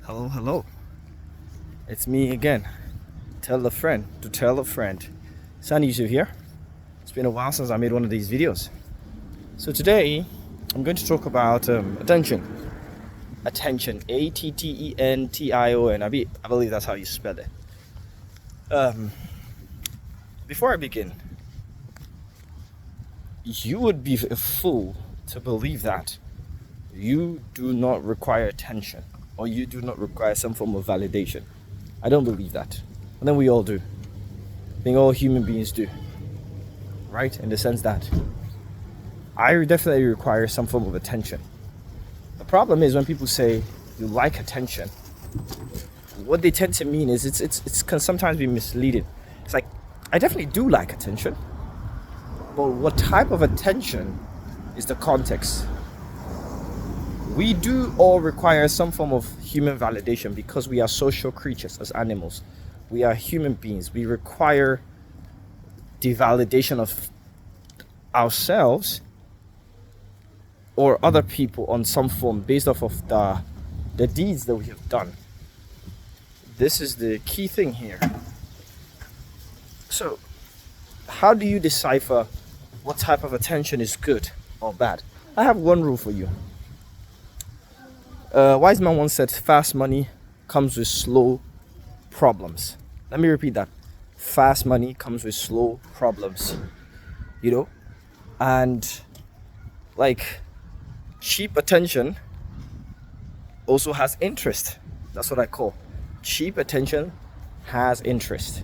Hello, hello. It's me again. Tell a friend to tell a friend. Sunny Yusuf here. It's been a while since I made one of these videos. So today, I'm going to talk about attention. Attention. Attention. I believe that's how you spell it. Before I begin, you would be a fool to believe that you do not require attention or you do not require some form of validation. I don't believe that. And then we all do. I think all human beings do. Right? In the sense that I definitely require some form of attention. The problem is when people say you like attention, what they tend to mean is it can sometimes be misleading. It's like, I definitely do like attention, but what type of attention is the context? We do all require some form of human validation because we are social creatures as animals. We are human beings. We require the validation of ourselves or other people on some form based off of the deeds that we have done. This is the key thing here. So, how do you decipher what type of attention is good or bad? I have one rule for you. Wise man once said, fast money comes with slow problems. Let me repeat that. Fast money comes with slow problems. And like cheap attention also has interest. That's what I call cheap attention has interest.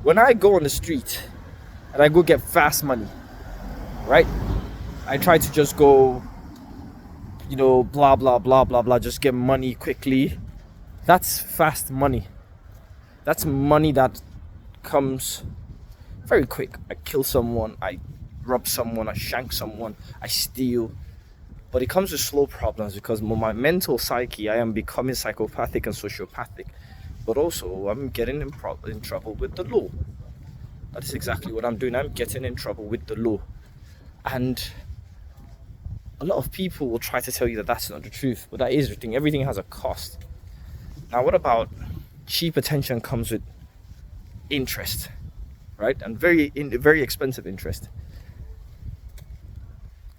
When I go on the street and I go get fast money, right? I try to just go, blah, blah, blah, blah, blah, just get money quickly. That's fast money. That's money that comes very quick. I kill someone, I rob someone, I shank someone, I steal. But it comes with slow problems because my mental psyche, I am becoming psychopathic and sociopathic. But also, I'm getting in trouble with the law. That is exactly what I'm doing. I'm getting in trouble with the law. And a lot of people will try to tell you that that's not the truth, but that is the thing. Everything has a cost. Now, what about cheap attention comes with interest, right? And very expensive interest.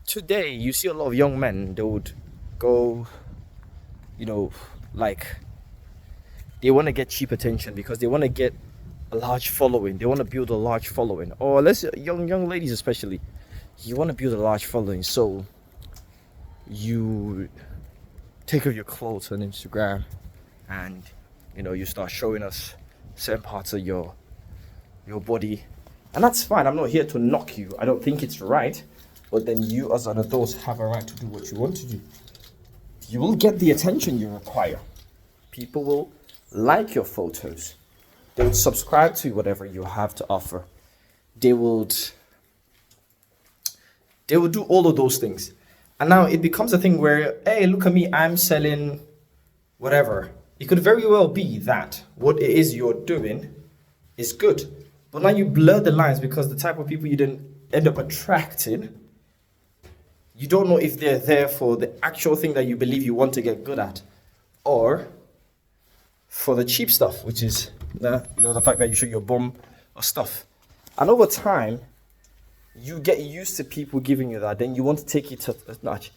Today, you see a lot of young men, they would go, they want to get cheap attention because they want to get a large following. They want to build a large following. Or young ladies especially, you want to build a large following. So you take off your clothes on Instagram and you start showing us certain parts of your body, and that's fine. I'm not here to knock you. I don't think it's right, but then you as an adult have a right to do what you want to do. You will get the attention you require. People will like your photos. They would subscribe to whatever you have to offer. They would do all of those things. And now it becomes a thing where, hey, look at me, I'm selling whatever. It could very well be that what it is you're doing is good. But now you blur the lines because the type of people you didn't end up attracting, you don't know if they're there for the actual thing that you believe you want to get good at, or for the cheap stuff, which is the fact that you show your bum or stuff. And over time, you get used to people giving you that, then you want to take it to a notch.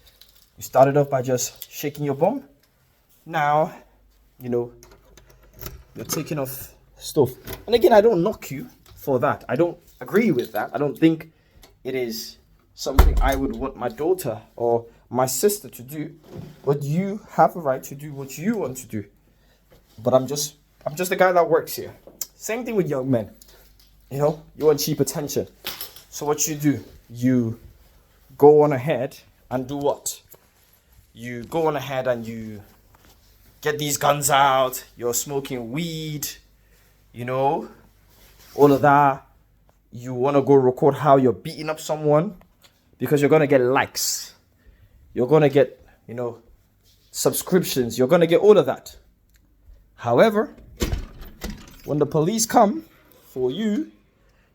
You started off by just shaking your bum. Now, you're taking off stuff. And again, I don't knock you for that. I don't agree with that. I don't think it is something I would want my daughter or my sister to do. But you have a right to do what you want to do. But I'm just the guy that works here. Same thing with young men. You want cheap attention. So what you do, you go on ahead and do what? You go on ahead and you get these guns out, you're smoking weed, all of that. You want to go record how you're beating up someone because you're going to get likes. You're going to get, subscriptions. You're going to get all of that. However, when the police come for you,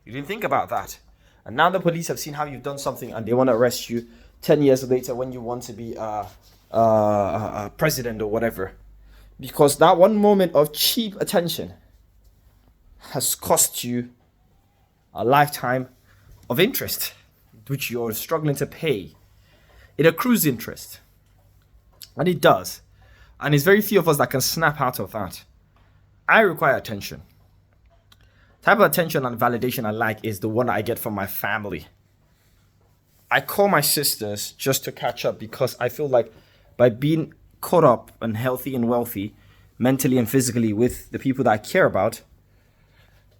you didn't think about that. And now the police have seen how you've done something and they want to arrest you 10 years later when you want to be a president or whatever, because that one moment of cheap attention has cost you a lifetime of interest, which you're struggling to pay. It accrues interest, and it does, and it's very few of us that can snap out of that. I require attention. Type of attention and validation I like is the one I get from my family. I call my sisters just to catch up because I feel like by being caught up and healthy and wealthy, mentally and physically, with the people that I care about,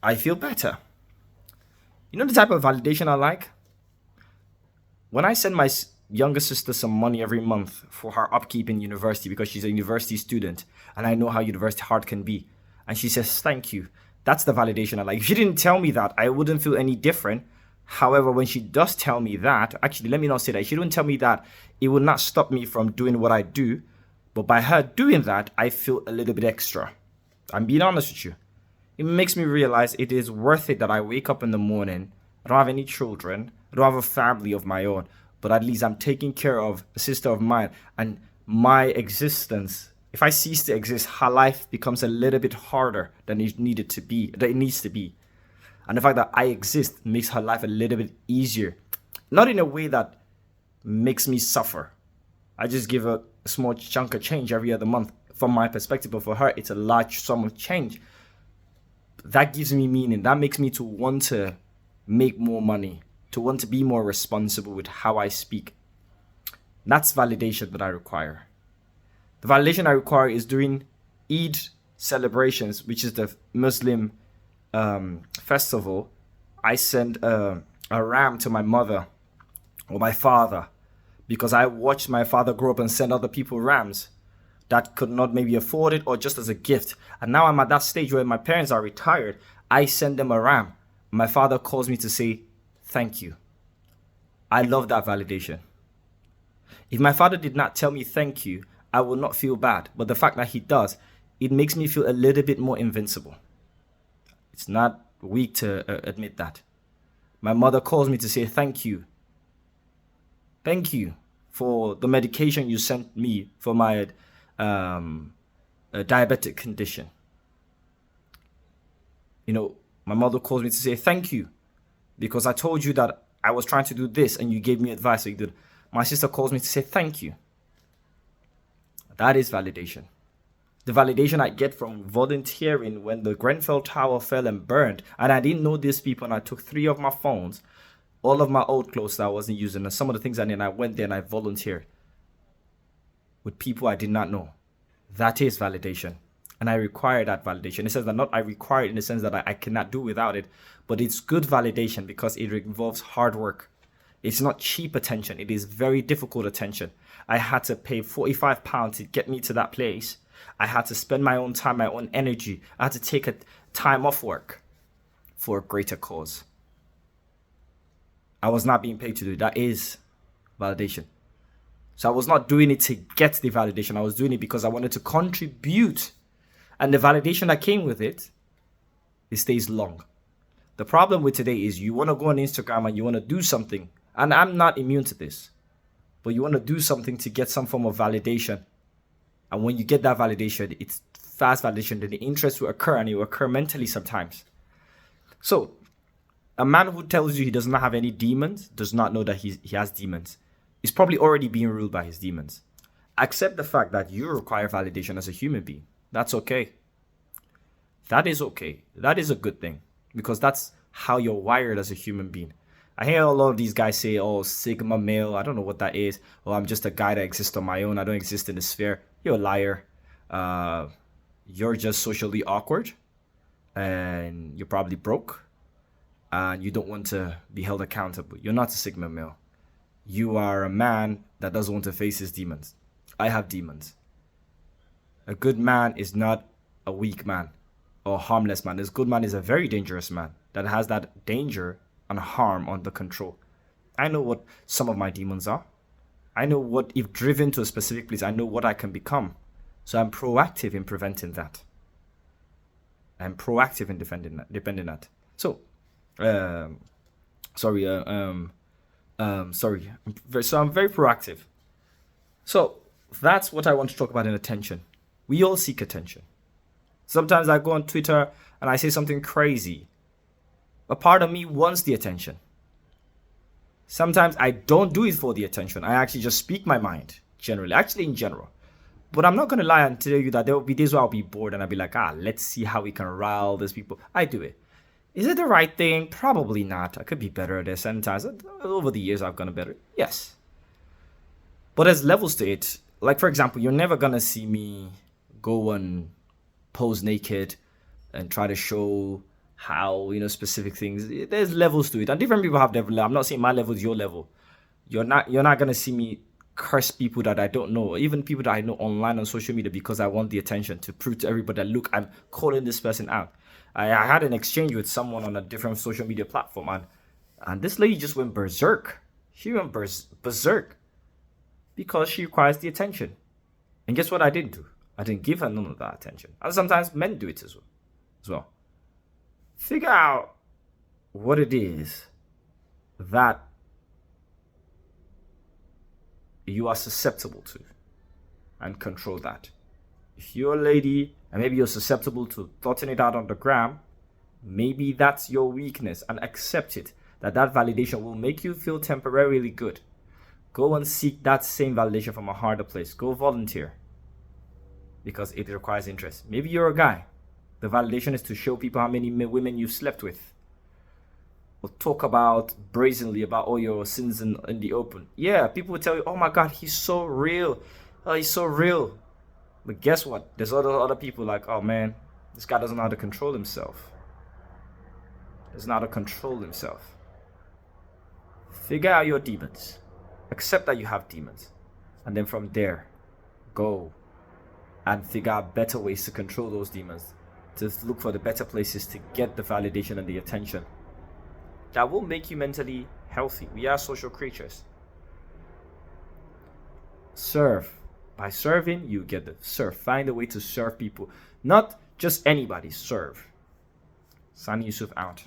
I feel better. You know the type of validation I like? When I send my younger sister some money every month for her upkeep in university because she's a university student and I know how university hard can be, and she says thank you, that's the validation I like. If she didn't tell me that, I wouldn't feel any different. However, when she does tell me that, actually, let me not say that. If she don't tell me that, it will not stop me from doing what I do. But by her doing that, I feel a little bit extra. I'm being honest with you. It makes me realize it is worth it that I wake up in the morning. I don't have any children. I don't have a family of my own. But at least I'm taking care of a sister of mine. And my existence, if I cease to exist, her life becomes a little bit harder than it needed to be, that it needs to be. And the fact that I exist makes her life a little bit easier. Not in a way that makes me suffer. I just give her a small chunk of change every other month from my perspective, but for her, it's a large sum of change. That gives me meaning. That makes me to want to make more money, to want to be more responsible with how I speak. That's validation that I require. The validation I require is during Eid celebrations, which is the Muslim festival. I send a ram to my mother or my father because I watched my father grow up and send other people rams that could not maybe afford it or just as a gift. And now I'm at that stage where my parents are retired. I send them a ram. My father calls me to say thank you. I love that validation. If my father did not tell me thank you, I would not feel bad. But the fact that he does, it makes me feel a little bit more invincible. It's not weak to admit that. My mother calls me to say thank you. Thank you for the medication you sent me for my diabetic condition. You know, my mother calls me to say thank you because I told you that I was trying to do this and you gave me advice. So you did. My sister calls me to say thank you. That is validation. The validation I get from volunteering when the Grenfell Tower fell and burned, and I didn't know these people, and I took 3 of my phones, all of my old clothes that I wasn't using, and some of the things I did, and I went there and I volunteered with people I did not know. That is validation. And I require that validation. It says that not I require it in the sense that I cannot do without it, but it's good validation because it involves hard work. It's not cheap attention. It is very difficult attention. I had to pay £45 to get me to that place. I had to spend my own time, my own energy. I had to take a time off work for a greater cause. I was not being paid to do it. That is validation. So I was not doing it to get the validation. I was doing it because I wanted to contribute. And the validation that came with it stays long. The problem with today is you want to go on Instagram and you want to do something. And I'm not immune to this. But you want to do something to get some form of validation. And when you get that validation, it's fast validation, then the interest will occur, and it will occur mentally sometimes. So a man who tells you he does not have any demons does not know that he has demons. He's probably already being ruled by his demons. Accept the fact that you require validation as a human being. That's okay. That is okay. That is a good thing because that's how you're wired as a human being. I hear a lot of these guys say, oh, Sigma male. I don't know what that is. Oh, I'm just a guy that exists on my own. I don't exist in the sphere. You're a liar. You're just socially awkward. And you're probably broke. And you don't want to be held accountable. You're not a Sigma male. You are a man that doesn't want to face his demons. I have demons. A good man is not a weak man or a harmless man. This good man is a very dangerous man that has that danger and harm under control. I know what some of my demons are. I know what, if driven to a specific place, I know what I can become. So I'm proactive in preventing that. I'm proactive in defending that. So, I'm very proactive. So that's what I want to talk about in attention. We all seek attention. Sometimes I go on Twitter and I say something crazy. A part of me wants the attention. Sometimes I don't do it for the attention. I actually just speak my mind, generally, actually in general. But I'm not going to lie and tell you that there will be days where I'll be bored and I'll be like, let's see how we can rile these people. I do it. Is it the right thing? Probably not. I could be better at this. Sometimes over the years I've gotten better. Yes. But there's levels to it. Like, for example, you're never going to see me go and pose naked and try to show how, specific things. There's levels to it. And different people have their level. I'm not saying my level is your level. You're not going to see me curse people that I don't know, even people that I know online on social media, because I want the attention to prove to everybody that, look, I'm calling this person out. I had an exchange with someone on a different social media platform, and this lady just went berserk. She went berserk because she requires the attention. And guess what I didn't do? I didn't give her none of that attention. And sometimes men do it as well. Figure out what it is that you are susceptible to and control that. If you're a lady and maybe you're susceptible to thoughting it out on the gram, maybe that's your weakness, and accept it. That validation will make you feel temporarily good. Go and seek that same validation from a harder place. Go volunteer, because it requires interest. Maybe you're a guy. The validation is to show people how many women you've slept with. Or talk about brazenly about all your sins in the open. Yeah, people will tell you, oh my God, he's so real. Oh, he's so real. But guess what? There's other people like, oh man, this guy doesn't know how to control himself. Doesn't know how to control himself. Figure out your demons. Accept that you have demons. And then from there, go and figure out better ways to control those demons. To look for the better places to get the validation and the attention that will make you mentally healthy. We are social creatures. Serve. By serving, you get the serve. Find a way to serve people. Not just anybody. Serve. Sani Yusuf out.